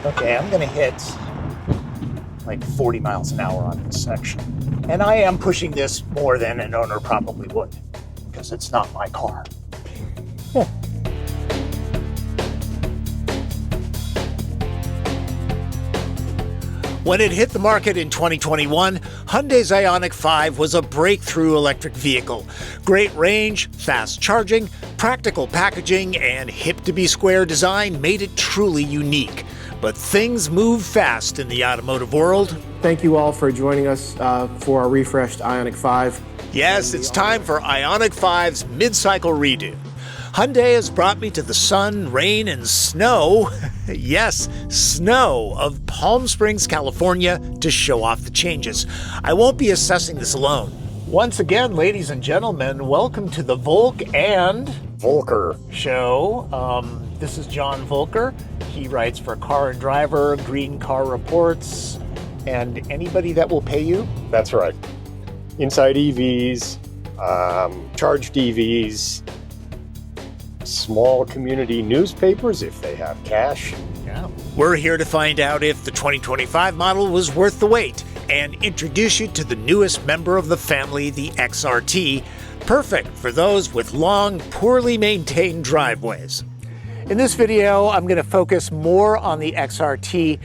Okay, I'm gonna hit like 40 miles an hour on this section. And I am pushing this more than an owner probably would, because it's not my car. When it hit the market in 2021, Hyundai's IONIQ 5 was a breakthrough electric vehicle. Great range, fast charging, practical packaging, and hip-to-be-square design made it truly unique. But things move fast in the automotive world. Thank you all for joining us for our refreshed IONIQ 5. Yes, it's time for IONIQ 5's mid-cycle redo. Hyundai has brought me to the sun, rain, and snow, yes, snow of Palm Springs, California to show off the changes. I won't be assessing this alone. Once again, ladies and gentlemen, welcome to the Volk and Voelcker show. This is John Voelcker. He writes for Car and Driver, Green Car Reports, and anybody that will pay you? That's right. Inside EVs, charged EVs, small community newspapers if they have cash. Yeah. We're here to find out if the 2025 model was worth the wait and introduce you to the newest member of the family, the XRT, perfect for those with long, poorly maintained driveways. In this video, I'm going to focus more on the XRT,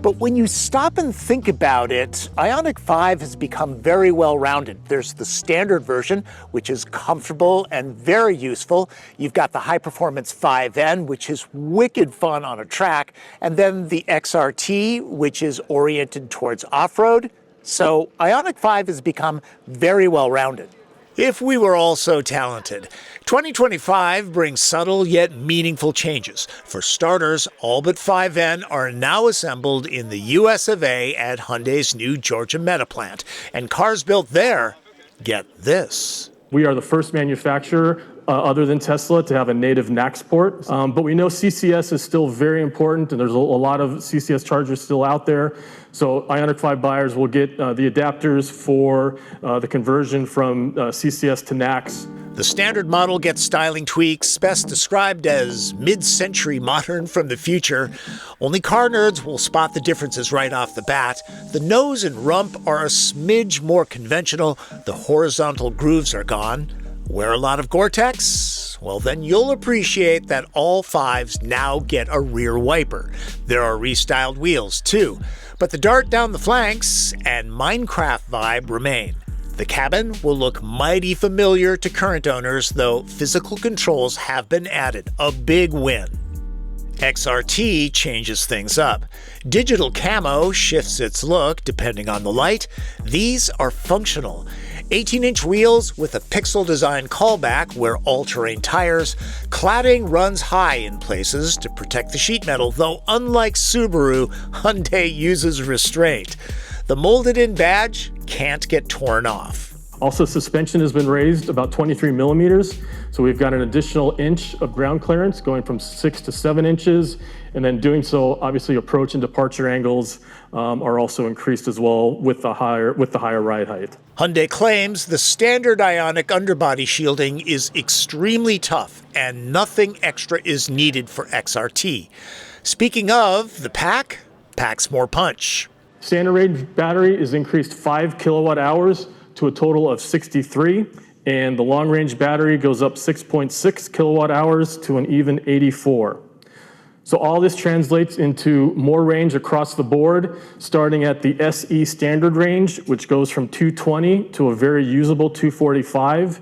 but when you stop and think about it, IONIQ 5 has become very well-rounded. There's the standard version, which is comfortable and very useful. You've got the high-performance 5N, which is wicked fun on a track, and then the XRT, which is oriented towards off-road. So IONIQ 5 has become very well-rounded. If we were all so talented. 2025 brings subtle yet meaningful changes. For starters, all but 5N are now assembled in the US of A at Hyundai's new Georgia Meta plant. And cars built there, get this. We are the first manufacturer other than Tesla to have a native NACS port. But we know CCS is still very important, and there's a lot of CCS chargers still out there. So IONIQ 5 buyers will get the adapters for the conversion from CCS to NACS. The standard model gets styling tweaks, best described as mid-century modern from the future. Only car nerds will spot the differences right off the bat. The nose and rump are a smidge more conventional. The horizontal grooves are gone. Wear a lot of Gore-Tex? Well, then you'll appreciate that all 5s now get a rear wiper. There are restyled wheels, too. But the dart down the flanks and Minecraft vibe remain. The cabin will look mighty familiar to current owners, though physical controls have been added, a big win. XRT changes things up. Digital camo shifts its look depending on the light. These are functional. 18-inch wheels with a pixel design callback where all-terrain tires. Cladding runs high in places to protect the sheet metal, though unlike Subaru, Hyundai uses restraint. The molded-in badge can't get torn off. Also, suspension has been raised about 23 millimeters. So we've got an additional inch of ground clearance going from 6 to 7 inches. And then doing so, obviously approach and departure angles are also increased as well with the higher ride height. Hyundai claims the standard IONIQ underbody shielding is extremely tough and nothing extra is needed for XRT. Speaking of, the pack packs more punch. Standard range battery is increased 5 kilowatt hours to a total of 63, and the long range battery goes up 6.6 kilowatt hours to an even 84. So all this translates into more range across the board, starting at the SE standard range, which goes from 220 to a very usable 245.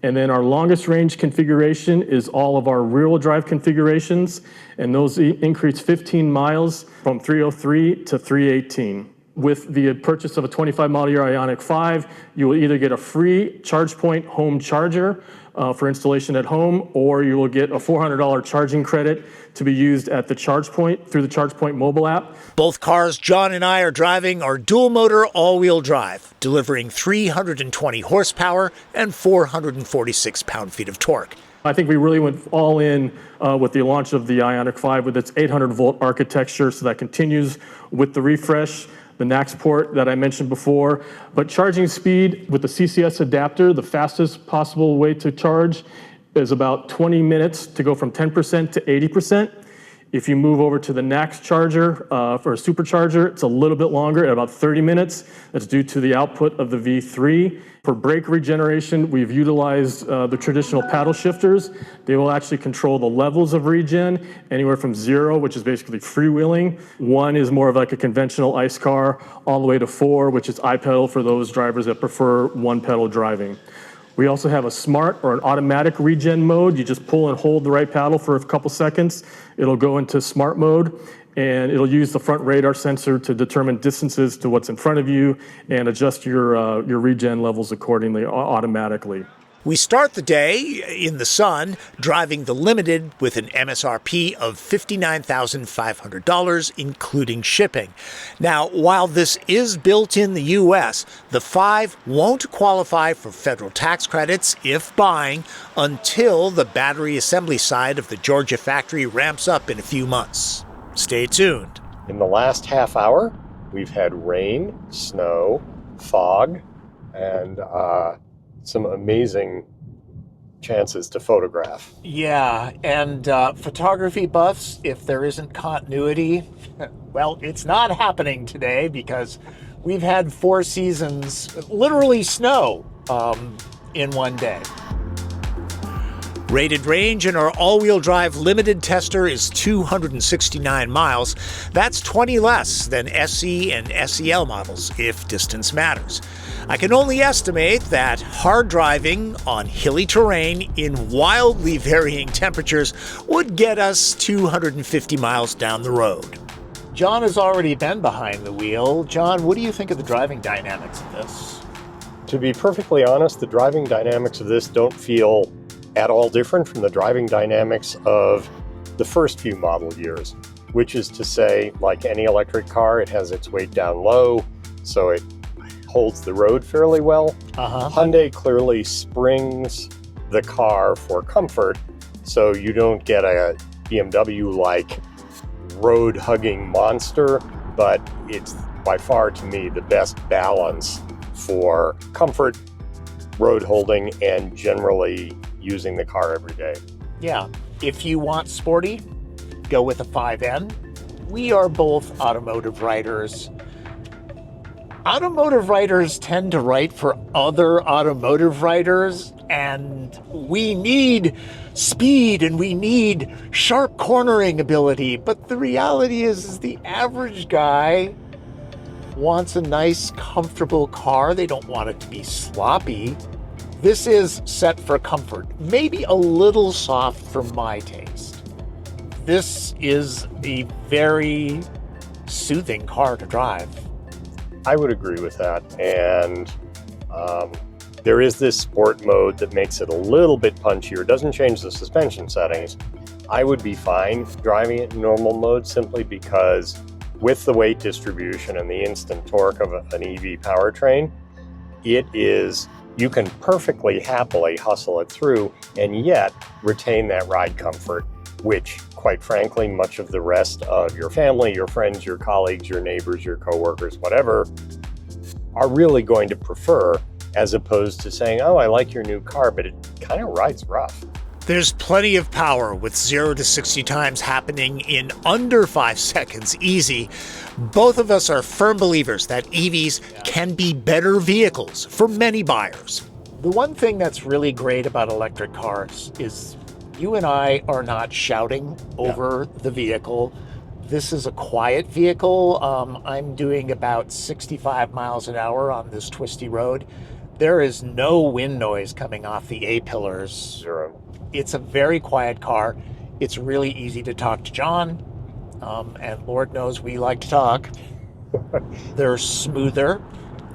And then our longest range configuration is all of our rear-wheel drive configurations, and those increase 15 miles from 303 to 318. With the purchase of a 25 model year IONIQ 5, you will either get a free ChargePoint home charger for installation at home, or you will get a $400 charging credit to be used at the ChargePoint through the ChargePoint mobile app. Both cars John and I are driving are dual motor all-wheel drive, delivering 320 horsepower and 446 pound-feet of torque. I think we really went all in with the launch of the IONIQ 5 with its 800-volt architecture, so that continues with the refresh, the NACS port that I mentioned before. But charging speed with the CCS adapter, the fastest possible way to charge is about 20 minutes to go from 10% to 80%. If you move over to the NACS charger for a supercharger, it's a little bit longer at about 30 minutes. That's due to the output of the V3. For brake regeneration, we've utilized the traditional paddle shifters. They will actually control the levels of regen, anywhere from 0, which is basically freewheeling. 1 is more of like a conventional ICE car, all the way to 4, which is iPedal for those drivers that prefer one-pedal driving. We also have a smart or an automatic regen mode. You just pull and hold the right paddle for a couple seconds. It'll go into smart mode, and it'll use the front radar sensor to determine distances to what's in front of you and adjust your regen levels accordingly automatically. We start the day in the sun driving the Limited with an MSRP of $59,500, including shipping. Now, while this is built in the U.S., the 5 won't qualify for federal tax credits if buying until the battery assembly side of the Georgia factory ramps up in a few months. Stay tuned. In the last half hour, we've had rain, snow, fog, and some amazing chances to photograph. Yeah, and photography buffs, if there isn't continuity, well, it's not happening today because we've had 4 seasons, literally snow, in one day. Rated range in our all-wheel drive Limited tester is 269 miles. That's 20 less than SE and SEL models, if distance matters. I can only estimate that hard driving on hilly terrain in wildly varying temperatures would get us 250 miles down the road. John has already been behind the wheel. John, what do you think of the driving dynamics of this? To be perfectly honest, the driving dynamics of this don't feel at all different from the driving dynamics of the first few model years, which is to say, like any electric car, it has its weight down low, so it holds the road fairly well. Hyundai clearly springs the car for comfort, so you don't get a BMW-like road-hugging monster, but it's by far, to me, the best balance for comfort, road holding, and generally using the car every day. Yeah, if you want sporty, go with a 5N. We are both automotive writers. Automotive writers tend to write for other automotive writers, and we need speed and we need sharp cornering ability. But the reality is the average guy wants a nice, comfortable car. They don't want it to be sloppy. This is set for comfort, maybe a little soft for my taste. This is a very soothing car to drive. I would agree with that, and there is this sport mode that makes it a little bit punchier. It doesn't change the suspension settings. I would be fine driving it in normal mode simply because with the weight distribution and the instant torque of an EV powertrain, you can perfectly happily hustle it through and yet retain that ride comfort, which, quite frankly, much of the rest of your family, your friends, your colleagues, your neighbors, your coworkers, whatever, are really going to prefer, as opposed to saying, oh, I like your new car, but it kind of rides rough. There's plenty of power with 0 to 60 times happening in under 5 seconds easy. Both of us are firm believers that EVs can be better vehicles for many buyers. The one thing that's really great about electric cars is you and I are not shouting over the vehicle. This is a quiet vehicle. I'm doing about 65 miles an hour on this twisty road. There is no wind noise coming off the A-pillars. Zero. It's a very quiet car. It's really easy to talk to John, and Lord knows we like to talk. They're smoother,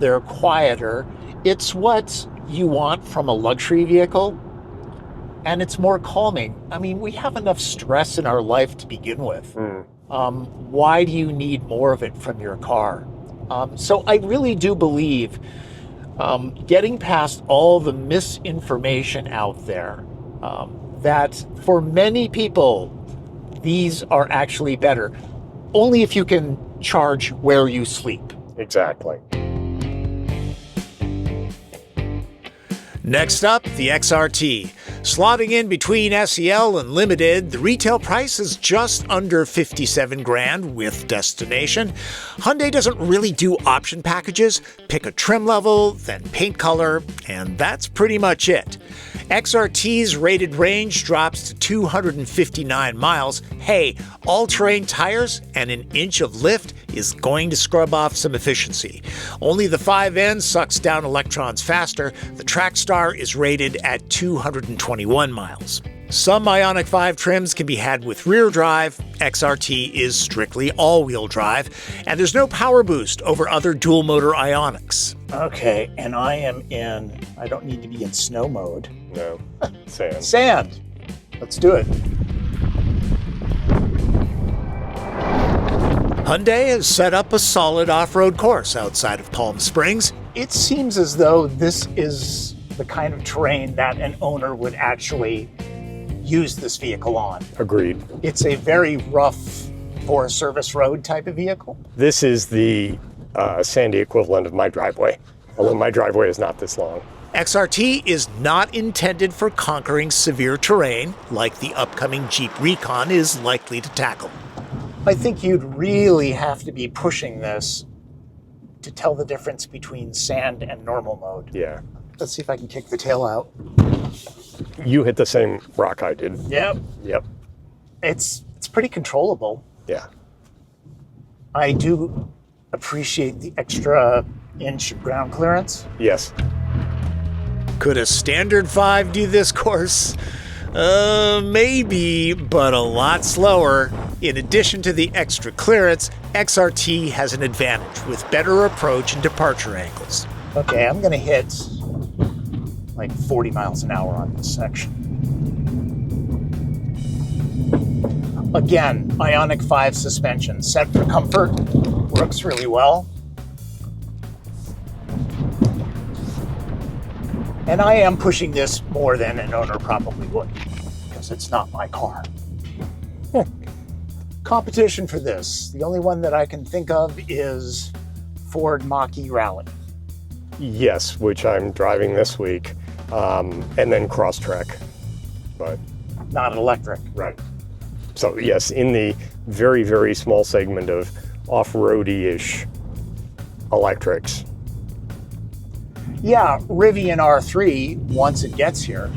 they're quieter. It's what you want from a luxury vehicle, and it's more calming. I mean, we have enough stress in our life to begin with. Why do you need more of it from your car? So I really do believe getting past all the misinformation out there, that for many people, these are actually better. Only if you can charge where you sleep. Exactly. Next up, the XRT. Slotting in between SEL and Limited, the retail price is just under 57 grand with destination. Hyundai doesn't really do option packages. Pick a trim level, then paint color, and that's pretty much it. XRT's rated range drops to 259 miles. Hey, all-terrain tires and an inch of lift is going to scrub off some efficiency. Only the 5N sucks down electrons faster. The Trackstar is rated at 221 miles. Some IONIQ 5 trims can be had with rear drive. XRT is strictly all-wheel drive, and there's no power boost over other dual-motor IONIQs. Okay, and I don't need to be in snow mode. No, sand. Sand! Let's do it. Hyundai has set up a solid off-road course outside of Palm Springs. It seems as though this is the kind of terrain that an owner would actually use this vehicle on. Agreed. It's a very rough Forest Service road type of vehicle. This is the sandy equivalent of my driveway, although my driveway is not this long. XRT is not intended for conquering severe terrain like the upcoming Jeep Recon is likely to tackle. I think you'd really have to be pushing this to tell the difference between sand and normal mode. Yeah. Let's see if I can kick the tail out. You hit the same rock I did. Yep. Yep. It's pretty controllable. Yeah. I do appreciate the extra inch of ground clearance. Yes. Could a standard 5 do this course? Maybe, but a lot slower. In addition to the extra clearance, XRT has an advantage with better approach and departure angles. Okay, I'm gonna hit like 40 miles an hour on this section. Again, IONIQ 5 suspension, set for comfort, works really well. And I am pushing this more than an owner probably would, because it's not my car. Competition for this, the only one that I can think of is Ford Mach-E Rally. Yes, which I'm driving this week, and then Crosstrek, but Not an electric. right. So yes, in the very, very small segment of off-roady-ish electrics. Yeah, Rivian R3 once it gets here.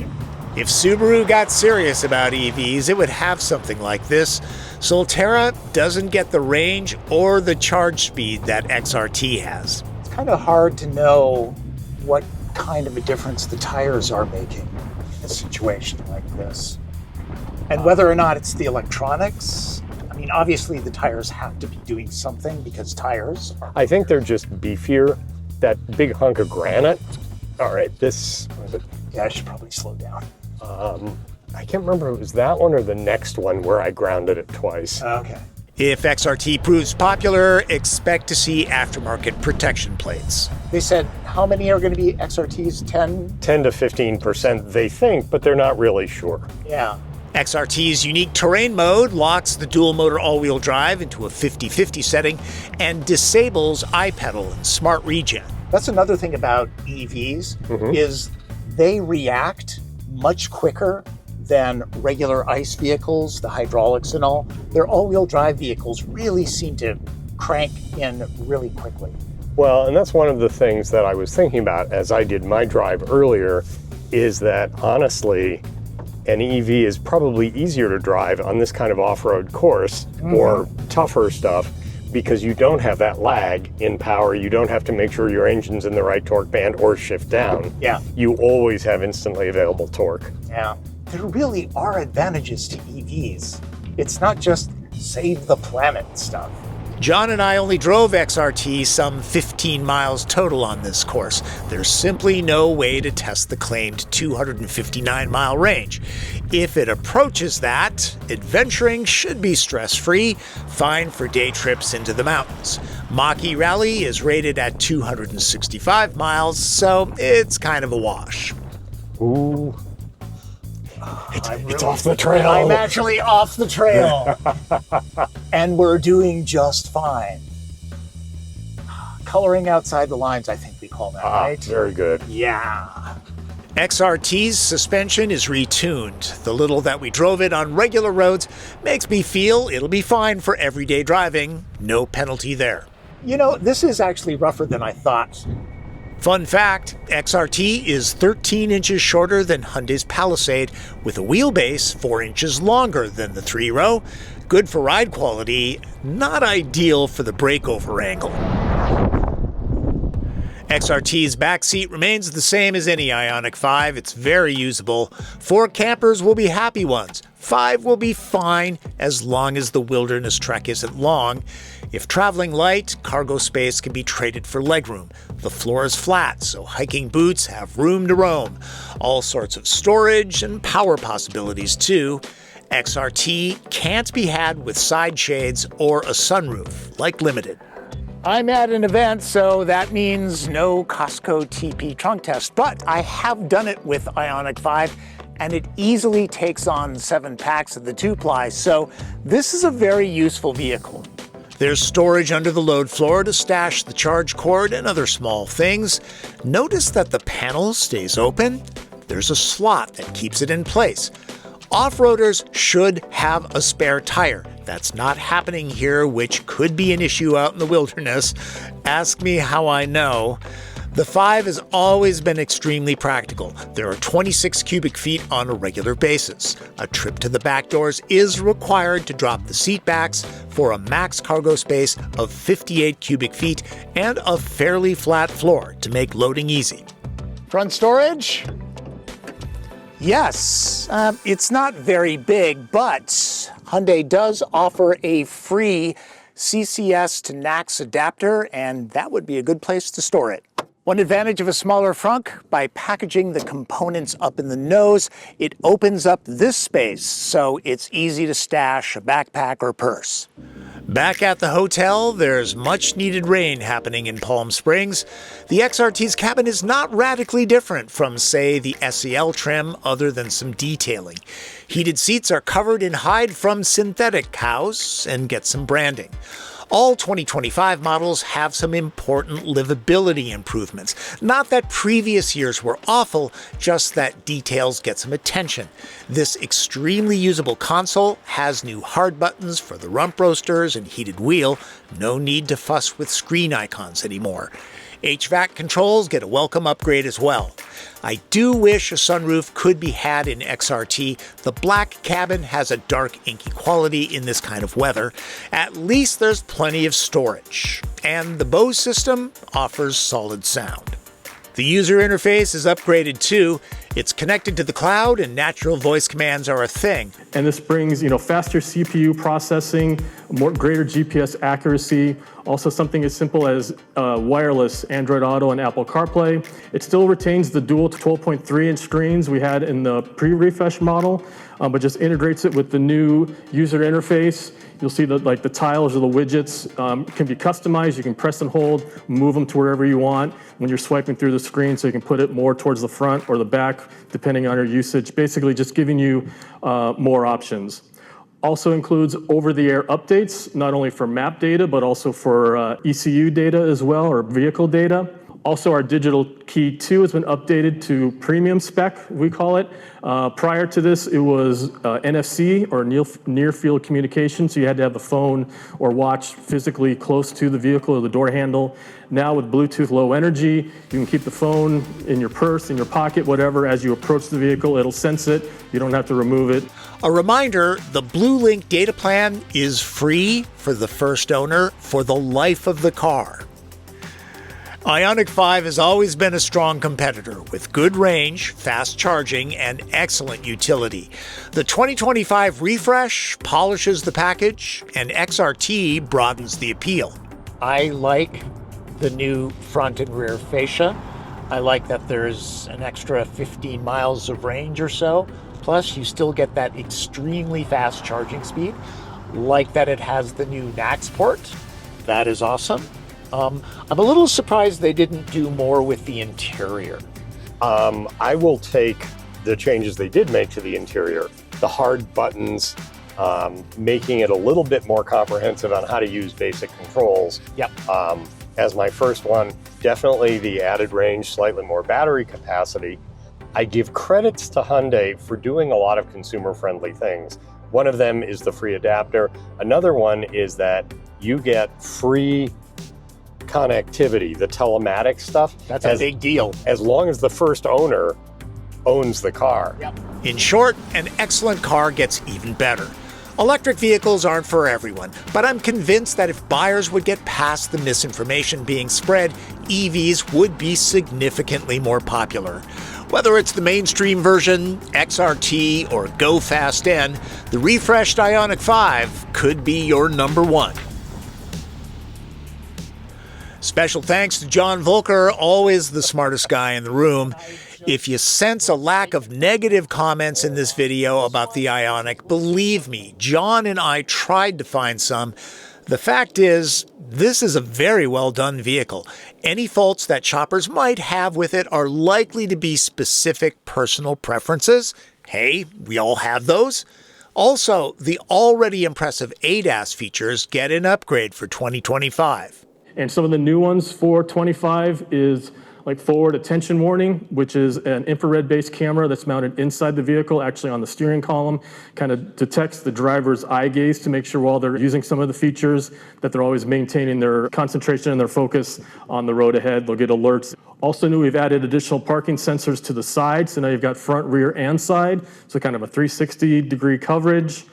If Subaru got serious about EVs, it would have something like this. Solterra doesn't get the range or the charge speed that XRT has. It's kind of hard to know what kind of a difference the tires are making in a situation like this. And whether or not it's the electronics. I mean, obviously the tires have to be doing something because tires are... I think they're just beefier. That big hunk of granite. All right, this, Yeah, I should probably slow down. I can't remember if it was that one or the next one where I grounded it twice. Okay. If XRT proves popular, expect to see aftermarket protection plates. They said, how many are going to be XRTs? 10? 10 to 15% they think, but they're not really sure. Yeah. XRT's unique terrain mode locks the dual motor all-wheel drive into a 50-50 setting and disables iPedal and Smart Regen. That's another thing about EVs is they react much quicker than regular ICE vehicles, the hydraulics and all. Their all-wheel drive vehicles really seem to crank in really quickly. Well, and that's one of the things that I was thinking about as I did my drive earlier, is that honestly, an EV is probably easier to drive on this kind of off-road course or tougher stuff because you don't have that lag in power. You don't have to make sure your engine's in the right torque band or shift down. Yeah. You always have instantly available torque. Yeah. There really are advantages to EVs. It's not just save the planet stuff. John and I only drove XRT some 15 miles total on this course. There's simply no way to test the claimed 259-mile range. If it approaches that, adventuring should be stress-free, fine for day trips into the mountains. Mach-E Rally is rated at 265 miles, so it's kind of a wash. Ooh. It's off the trail. I'm actually off the trail. And we're doing just fine. Coloring outside the lines, I think we call that, right? Very good. Yeah. XRT's suspension is retuned. The little that we drove it on regular roads makes me feel it'll be fine for everyday driving. No penalty there. You know, this is actually rougher than I thought. Fun fact, XRT is 13 inches shorter than Hyundai's Palisade, with a wheelbase 4 inches longer than the 3-row. Good for ride quality, not ideal for the breakover angle. XRT's backseat remains the same as any IONIQ 5. It's very usable. 4 campers will be happy ones. 5 will be fine as long as the wilderness trek isn't long. If traveling light, cargo space can be traded for legroom. The floor is flat, so hiking boots have room to roam. All sorts of storage and power possibilities too. XRT can't be had with side shades or a sunroof, like Limited. I'm at an event, so that means no Costco TP trunk test, but I have done it with IONIQ 5, and it easily takes on 7 packs of the 2-ply, so this is a very useful vehicle. There's storage under the load floor to stash the charge cord and other small things. Notice that the panel stays open. There's a slot that keeps it in place. Off-roaders should have a spare tire. That's not happening here, which could be an issue out in the wilderness. Ask me how I know. The 5 has always been extremely practical. There are 26 cubic feet on a regular basis. A trip to the back doors is required to drop the seat backs for a max cargo space of 58 cubic feet and a fairly flat floor to make loading easy. Front storage? Yes, it's not very big, but Hyundai does offer a free CCS to NACS adapter, and that would be a good place to store it. One advantage of a smaller frunk, by packaging the components up in the nose, it opens up this space, so it's easy to stash a backpack or purse. Back at the hotel, there's much needed rain happening in Palm Springs. The XRT's cabin is not radically different from, say, the SEL trim other than some detailing. Heated seats are covered in hide from synthetic cows and get some branding. All 2025 models have some important livability improvements. Not that previous years were awful, just that details get some attention. This extremely usable console has new hard buttons for the rump roasters and heated wheel. No need to fuss with screen icons anymore. HVAC controls get a welcome upgrade as well. I do wish a sunroof could be had in XRT. The black cabin has a dark, inky quality in this kind of weather. At least there's plenty of storage. And the Bose system offers solid sound. The user interface is upgraded too. It's connected to the cloud and natural voice commands are a thing. And this brings, faster CPU processing, greater GPS accuracy, also something as simple as wireless Android Auto and Apple CarPlay. It still retains the dual 12.3-inch screens we had in the pre-refresh model, but just integrates it with the new user interface. You'll see that the tiles or the widgets can be customized. You can press and hold, move them to wherever you want when you're swiping through the screen, so you can put it more towards the front or the back, depending on your usage. Basically just giving you more options. Also includes over-the-air updates, not only for map data, but also for ECU data as well, or vehicle data. Also, our digital key 2 has been updated to premium spec, we call it. Prior to this, it was NFC, or near-field communication, so you had to have the phone or watch physically close to the vehicle or the door handle. Now with Bluetooth Low Energy, you can keep the phone in your purse, in your pocket, whatever. As you approach the vehicle, it'll sense it. You don't have to remove it. A reminder, the Blue Link data plan is free for the first owner for the life of the car. IONIQ 5 has always been a strong competitor with good range, fast charging, and excellent utility. The 2025 refresh polishes the package, and XRT broadens the appeal. I like the new front and rear fascia. I like that there's an extra 15 miles of range or so. Plus, you still get that extremely fast charging speed. Like that it has the new NACS port. That is awesome. I'm a little surprised they didn't do more with the interior. I will take the changes they did make to the interior. The hard buttons, making it a little bit more comprehensive on how to use basic controls. Yep. As my first one, definitely the added range, slightly more battery capacity. I give credits to Hyundai for doing a lot of consumer-friendly things. One of them is the free adapter. Another one is that you get free connectivity, the telematics stuff. That's a big deal. As long as the first owner owns the car. In short, an excellent car gets even better. Electric vehicles aren't for everyone, but I'm convinced that if buyers would get past the misinformation being spread, EVs would be significantly more popular. Whether it's the mainstream version, XRT, or Go Fast N, the refreshed IONIQ 5 could be your number one. Special thanks to John Voelcker, always the smartest guy in the room. If you sense a lack of negative comments in this video about the IONIQ, believe me, John and I tried to find some. The fact is, this is a very well done vehicle. Any faults that shoppers might have with it are likely to be specific personal preferences. Hey, we all have those. Also, the already impressive ADAS features get an upgrade for 2025. And some of the new ones for 25 is like forward attention warning, which is an infrared-based camera that's mounted inside the vehicle, actually on the steering column, kind of detects the driver's eye gaze to make sure while they're using some of the features that they're always maintaining their concentration and their focus on the road ahead. They'll get alerts. Also new, we've added additional parking sensors to the side, so now you've got front, rear, and side, so kind of a 360-degree coverage.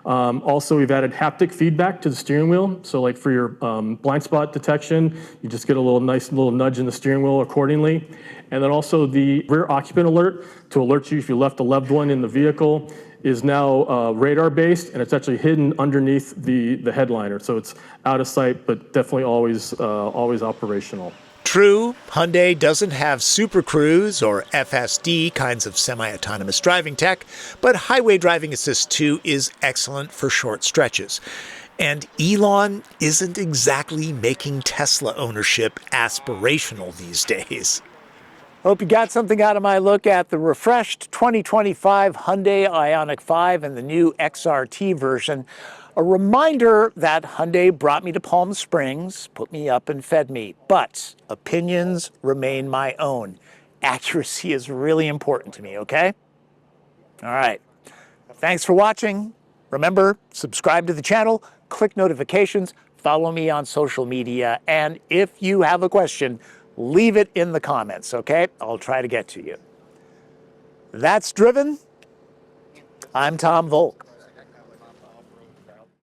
Also, we've added haptic feedback to the steering wheel. So like for your blind spot detection, you just get a nice little nudge in the steering wheel accordingly. And then also the rear occupant alert to alert you if you left a loved one in the vehicle is now radar based, and it's actually hidden underneath the headliner. So it's out of sight, but definitely always operational. True, Hyundai doesn't have Super Cruise or FSD kinds of semi-autonomous driving tech, but Highway Driving Assist 2 is excellent for short stretches. And Elon isn't exactly making Tesla ownership aspirational these days. Hope you got something out of my look at the refreshed 2025 Hyundai IONIQ 5 and the new XRT version. A reminder that Hyundai brought me to Palm Springs, put me up and fed me, but opinions remain my own. Accuracy is really important to me, okay? All right. Thanks for watching. Remember, subscribe to the channel, click notifications, follow me on social media, and if you have a question, leave it in the comments, okay? I'll try to get to you. That's Driven. I'm Tom Volk.